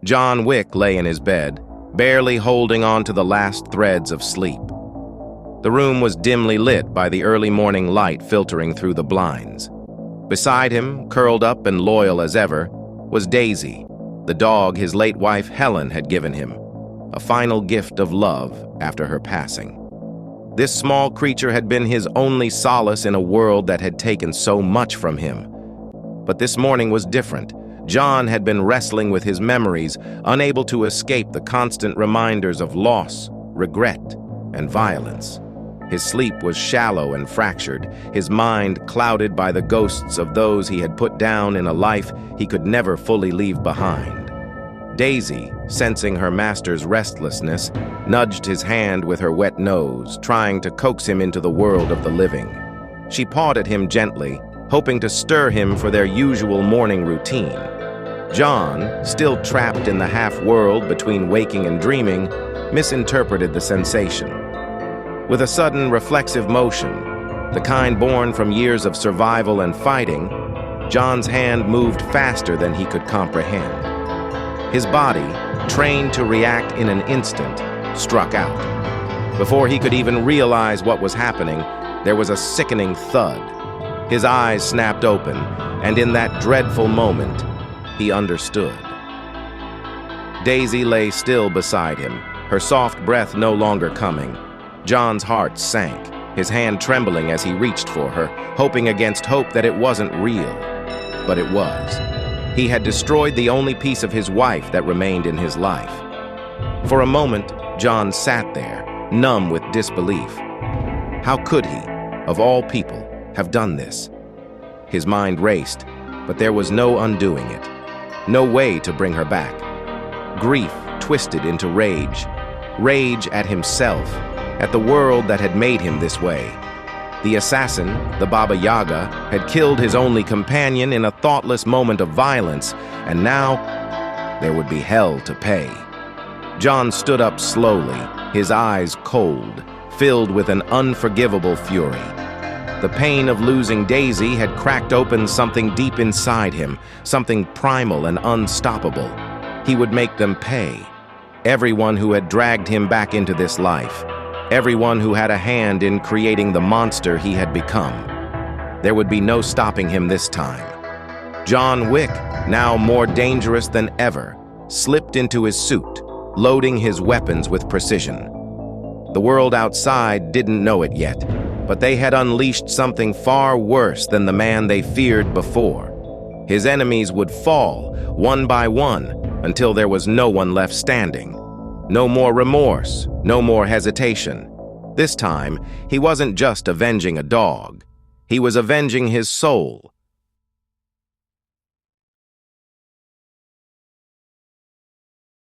John Wick lay in his bed, barely holding on to the last threads of sleep. The room was dimly lit by the early morning light filtering through the blinds. Beside him, curled up and loyal as ever, was Daisy, the dog his late wife Helen had given him, a final gift of love after her passing. This small creature had been his only solace in a world that had taken so much from him. But this morning was different. John had been wrestling with his memories, unable to escape the constant reminders of loss, regret, and violence. His sleep was shallow and fractured, his mind clouded by the ghosts of those he had put down in a life he could never fully leave behind. Daisy, sensing her master's restlessness, nudged his hand with her wet nose, trying to coax him into the world of the living. She pawed at him gently, hoping to stir him for their usual morning routine. John, still trapped in the half-world between waking and dreaming, misinterpreted the sensation. With a sudden reflexive motion, the kind born from years of survival and fighting, John's hand moved faster than he could comprehend. His body, trained to react in an instant, struck out. Before he could even realize what was happening, there was a sickening thud. His eyes snapped open, and in that dreadful moment, he understood. Daisy lay still beside him, her soft breath no longer coming. John's heart sank, his hand trembling as he reached for her, hoping against hope that it wasn't real. But it was. He had destroyed the only piece of his wife that remained in his life. For a moment, John sat there, numb with disbelief. How could he, of all people, have done this? His mind raced, but there was no undoing it. No way to bring her back. Grief twisted into rage. Rage at himself, at the world that had made him this way. The assassin, the Baba Yaga, had killed his only companion in a thoughtless moment of violence, and now there would be hell to pay. John stood up slowly, his eyes cold, filled with an unforgivable fury. The pain of losing Daisy had cracked open something deep inside him, something primal and unstoppable. He would make them pay. Everyone who had dragged him back into this life. Everyone who had a hand in creating the monster he had become. There would be no stopping him this time. John Wick, now more dangerous than ever, slipped into his suit, loading his weapons with precision. The world outside didn't know it yet, but they had unleashed something far worse than the man they feared before. His enemies would fall, one by one, until there was no one left standing. No more remorse, no more hesitation. This time, he wasn't just avenging a dog. He was avenging his soul,